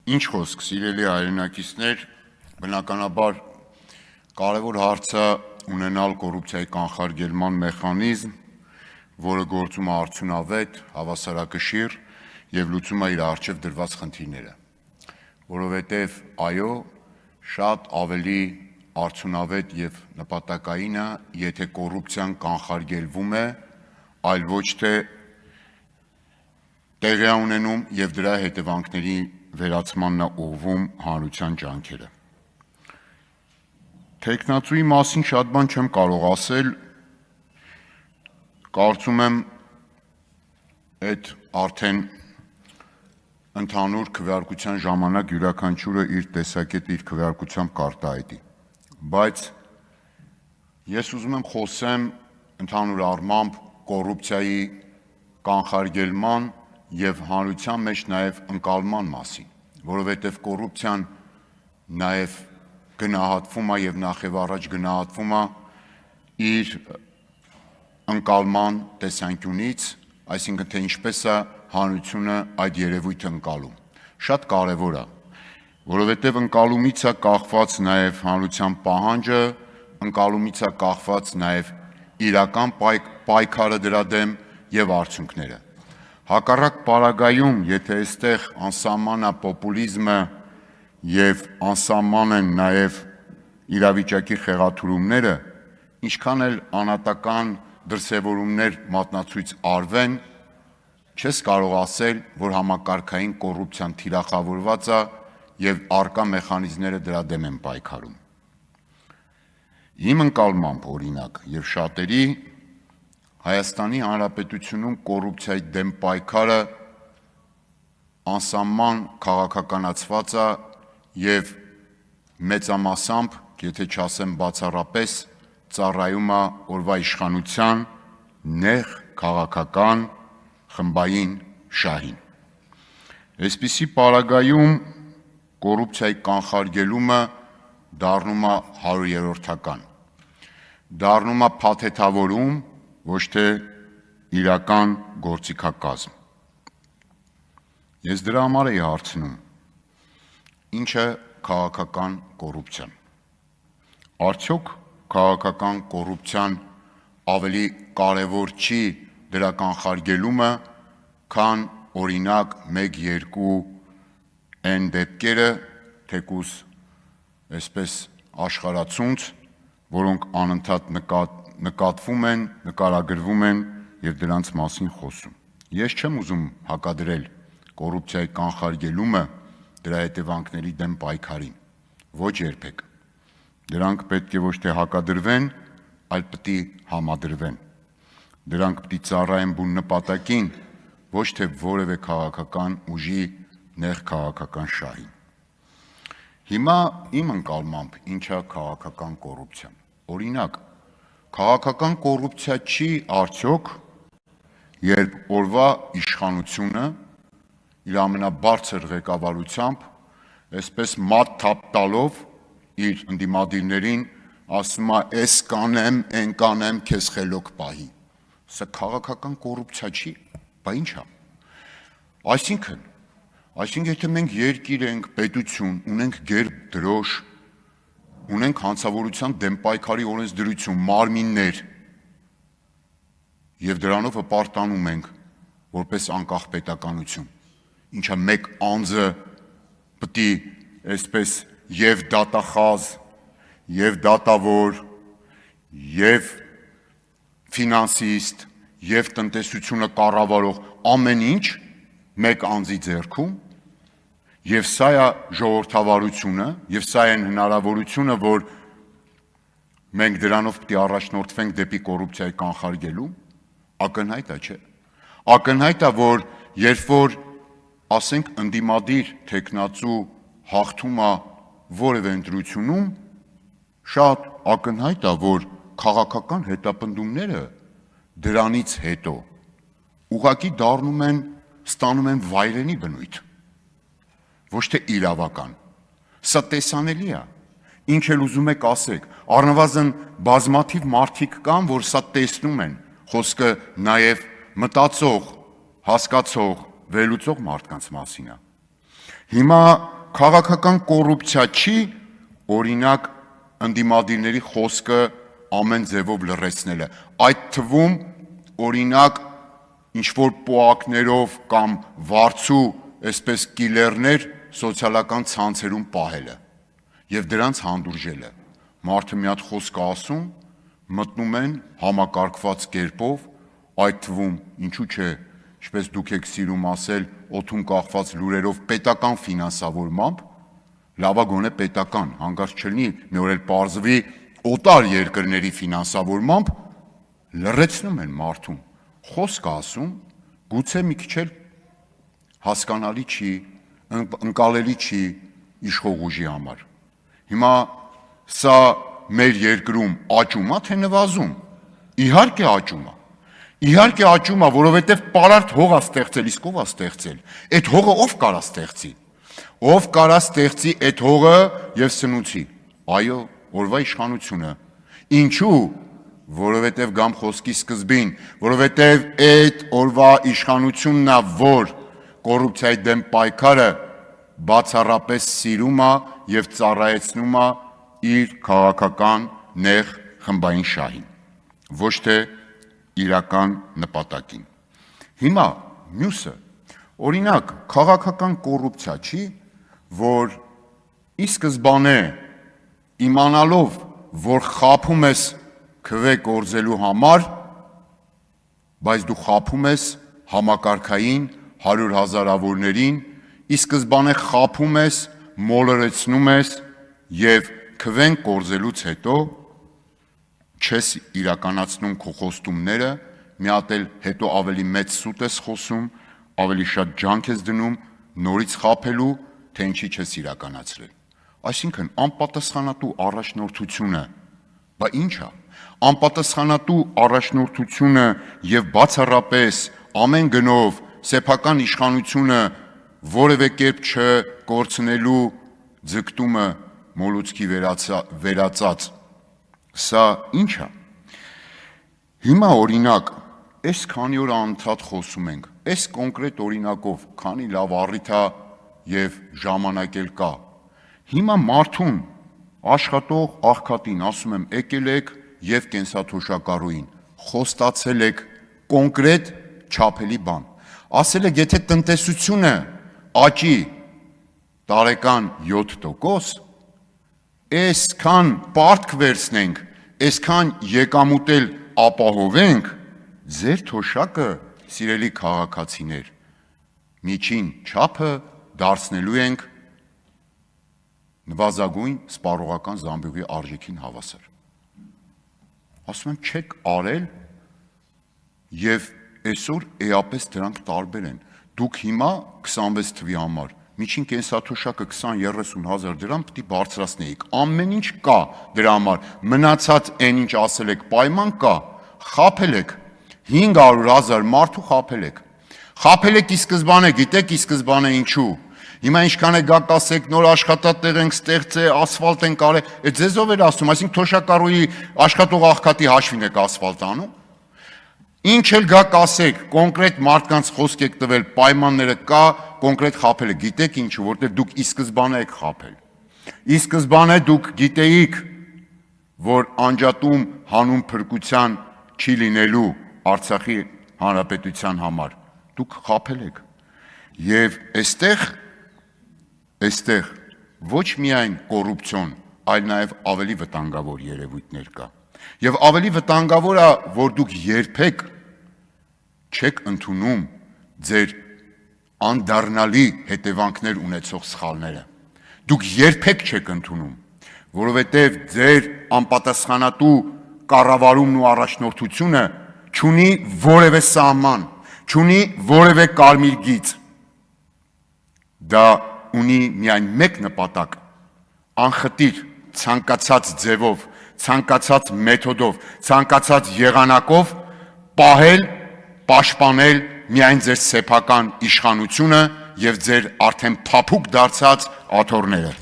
Ինչ խոսք, սիրելի հայրենակիցներ, բնականաբար կարևոր հարց է ունենալ կոռուպցիայի կանխարգելման մեխանիզմ, որը գործում է արդյունավետ, հավասարակշիռ եւ լուծում է իր առջեւ դրված խնդիրները, որովհետեւ այո, շատ ավելի արդյունավետ եւ նպատակային է, եթե կոռուպցիան կանխարգելվում է, այլ ոչ թե տեղի է ունենում եւ դրա հետևանքների վերացմանն է ուղղվում հանրության ջանքերը։ Տեխնացուի մասին շատ բան չեմ կարող ասել, կարծում եմ այդ արդեն ընդհանուր քվեարկության ժամանակ յուրաքանչյուրը իր տեսակետը իր քվեարկությամբ կարտահայտի, բայց ես ուզում եմ խոսեմ ընդհանուր առմամբ կոռուպցիայի կանխարգելման եւ հանրության մեջ նաեւ ընկալման մասին, որովհետեւ կոռուպցիան նաեւ գնահատվում է եւ նախ եւ առաջ գնահատվում է իր ընկալման տեսանկյունից, այսինքն թե ինչպես է հանրությունը այդ երևույթը ընկալում։ Շատ կարեւոր է, որովհետեւ ընկալումից է կախված նաեւ հանրության պահանջը, ընկալումից է կախված նաեւ իրական պայքարը դրա դեմ եւ արդյունքները։ Հակառակ պարագայում, եթե այստեղ անսահման է պոպուլիզմը եւ անսահման են նաեւ իրավիճակի խեղաթյուրումները, ինչքան էլ անհատական դրսևորումներ մատնացույց արվեն, չես կարող ասել, որ համակարգային կոռուպցիան թիրախավորված է եւ արկա մեխանիզմները դրա դեմ են պայքարում։ Իմ ընկալմամբ օրինակ եւ շատերի Հայաստանի Հանրապետությունում կոռուպցիայի դեմ պայքարը անսահման քաղաքականացված է եւ մեծամասամբ, եթե չասեմ բացառապես, ծառայում է օրվա իշխանության նեղ քաղաքական խմբային շահին։ Այսպիսի պարագայում կոռուպցիայի կանխարգելումը դառնում է 100-րդական, դառնում է փաթեթավորում, ոչ թե իրական գործիքակազմ։ Ես դրա համար էի հարցնում, ինչ է քաղաքական կոռուպցիան։ Արդյոք քաղաքական կոռուպցիան ավելի կարևոր չի դրա կանխարգելումը, քան օրինակ 1-2 այն դեպքերը, թեկուզ այսպես աշխարհացունց, որոնք անընդհատ նկատվում են, նկարագրվում են եւ դրանց մասին խոսում։ Ես չեմ ուզում հակադրել կոռուպցիայի կանխարգելումը դրա հետևանքների դեմ պայքարին, ոչ երբեք։ Դրանք պետք է ոչ թե հակադրվեն, այլ պետք է համադրվեն։ Դրանք պետք է ծառայեն բուն նպատակին, ոչ թե որևէ քաղաքական ուժի նեղ քաղաքական շահին։ Հիմա իմ ընկալմամբ ինչ է քաղաքական կոռուպցիան։ Օրինակ, քաղաքական կոռուպցիա չի արդյոք, երբ օրվա իշխանությունը իր ամենաբարձր ղեկավարությամբ այսպես մատ թափ տալով իր ընդդիմադիրներին ասում է «Էս կանեմ, են կանեմ, քեզ խելոք պահի»։ Սա քաղաքական կոռուպցիա չի, բա ինչ է։ Այսինքն եթե մենք երկիր ենք, պետություն, ունենք գերբ դրոշ, ունենք հանցավորության դեմ պայքարի օրենսդրություն, մարմիններ եւ դրանով հպարտանում ենք որպես անկախ պետականություն, ինչա մեկ անձը պետք է այսպես եւ դատախազ, եւ դատավոր, եւ ֆինանսիստ, եւ տնտեսությունը կառավարող ամեն ինչ մեկ անձի ձեռքում, եւ սա է ժողովրդավարությունը, եւ սա է հնարավորությունը, որ մենք դրանով պետք է առաջնորդվենք դեպի կոռուպցիայի կանխարգելու, ակնհայտ է, չէ։ Ակնհայտ է, որ երբ որ ասենք ընդդիմադիր տեխնացու հաղթում է որևէ ընտրությունում, շատ ակնհայտ է, որ քաղաքական հետապնդումները դրանից հետո ուղղակի ստանում են վայրենի բնույթ, ոչ թե իրավական։ Սա տեսանելի է։ Ինչ էլ ուզում եք ասեք, առնվազն բազմաթիվ մարդիկ կան, որ սա տեսնում են, խոսքը նաև մտածող, հասկացող, վերլուծող մարդկանց մասին է։ Հիմա քաղաքական կոռուպցիա չի, օրինակ ընդդիմադիրների խոսքը ամեն ձևով լռեցնելը, այդ թվում օրինակ ինչ-որ պոակներով կամ վարձու այսպես կիլերներ սոցիալական ցանցերում պահելը եւ դրանց հանդուրժելը։ Մարդը մի հատ խոսք ասում, մտնում են համակարգված կերպով, այդ թվում ինչու՞ չէ, ինչպես դուք եք սիրում ասել, օդում կախված լուրերով պետական ֆինանսավորմամբ, լավագույնը պետական, հանկարծ չլինի մի օր էլ պարզվի օտար երկրների ֆինանսավորմամբ, լռեցնում են մարդուն, խոսք ասում, գուցե մի քիչ էլ հասկանալի չի, ընկալելի չի իշխող ուժի համար։ Հիմա սա մեր երկրում աճում է, թե նվազում։ Իհարկե աճում է։ Իհարկե աճում է, որովհետև պարարտ հող է ստեղծել, իսկ ով է ստեղծել։ Այդ հողը ով կարա ստեղծի։ Ով կարա ստեղծի այդ հողը եւ սնուցի։ Այո, օրվա իշխանությունը։ Ինչու՞։ Որովհետև գամ խոսքի սկզբին, որովհետև այդ օրվա իշխանությունն է, որ կոռուպցիայի դեմ պայքարը բացառապես սիրում է եւ ծառայեցնում է իր քաղաքական նեղ խմբային շահին, ոչ թե իրական նպատակին։ Հիմա մյուսը, օրինակ, քաղաքական կոռուպցիա չի, որ ի սկզբանե իմանալով, որ խաբում ես քվե կորզելու համար, բայց դու խաբում ես համակարգային 100 հազարավորներին, ի սկզբանե խաբում ես, մոլորեցնում ես եւ քվեն կորզելուց հետո չես իրականացնում քո խոստումները, մի հատ էլ հետո ավելի մեծ սուտ ես խոսում, ավելի շատ ջանք ես դնում նորից խաբելու, թե ինչի չես իրականացրել։ Այսինքն անպատասխանատու առաջնորդությունը, բա ի՞նչ է։ Անպատասխանատու առաջնորդությունը եւ բացառապես ամեն գնով սեփական իշխանությունը որևէ կերպ չկորցնելու ձգտումը մոլուցքի վերածած, սա ի՞նչ է։ Հիմա օրինակ, այս քանի օր անընդհատ խոսում ենք, այս կոնկրետ օրինակով, քանի լավ առիթ է եւ ժամանակ էլ կա։ Հիմա մարդուն աշխատող աղքատին ասում եմ, եկել եք եւ կենսաթոշակառուին, խոստացել եք կոնկրետ չափելի բան։ Ասել եք, եթե տնտեսությունը աճի տարեկան 7%, այսքան պարտք վերցնենք, այսքան եկամուտ էլ ապահովենք, ձեր թոշակը, սիրելի քաղաքացիներ, միջին չափը դարձնելու ենք նվազագույն սպառողական զամբյուղի արժեքին հավասար։ Ասում եմ, չեք արել եւ այսօր էապես դրանք տարբեր են։ Դուք հիմա 26 թվի համար միջին կենսաթոշակը 20-30 հազար դրամ պիտի բարձրացնեիք։ Ամեն ինչ կա դրա համար, մնացած այն ինչ ասել եք պայման կա, խաբել եք 500,000 մարդու խաբել եք։ Խաբել եք ի սկզբանե, գիտեք ի սկզբանե ինչու։ Հիմա ինչքան է գաք ասեք, նոր աշխատատեղ ենք ստեղծել, ասֆալտ ենք արել, այդ ձեզ ով էր ասում, այսինքն թոշակառուի աշխատող աղքատի հաշվին եք ասֆալտ անում։ Ինչ էլ գաք ասեք, կոնկրետ մարդկանց խոսք եք տվել, պայմանները կա, կոնկրետ խաբել եք, գիտեք ինչու, որտեղ դուք ի սկզբանե եք խաբել։ Ի սկզբանե դուք գիտեիք, որ անջատում հանուն փրկության չի լինելու Արցախի հանրապետության համար, դուք խաբել եք։ Եվ այստեղ ոչ միայն կոռուպցիոն, այլ նաև ավելի վտանգավոր երևույթներ կա։ Եվ ավելի վտանգավոր է, որ դուք երբեք չեք ընդունում ձեր անդառնալի հետևանքներ ունեցող սխալները։ Դուք երբեք չեք ընդունում, որովհետև ձեր անպատասխանատու կառավարումն ու առաջնորդությունը չունի որևէ սահման, չունի որևէ կարմիր գիծ։ Դա ունի միայն մեկ նպատակ՝ անխտիր, ցանկացած ձևով, ցանկացած մեթոդով, ցանկացած եղանակով պահել, պաշտպանել միայն ձեր սեփական իշխանությունը եւ ձեր արդեն փափուկ դարձած աթոռները։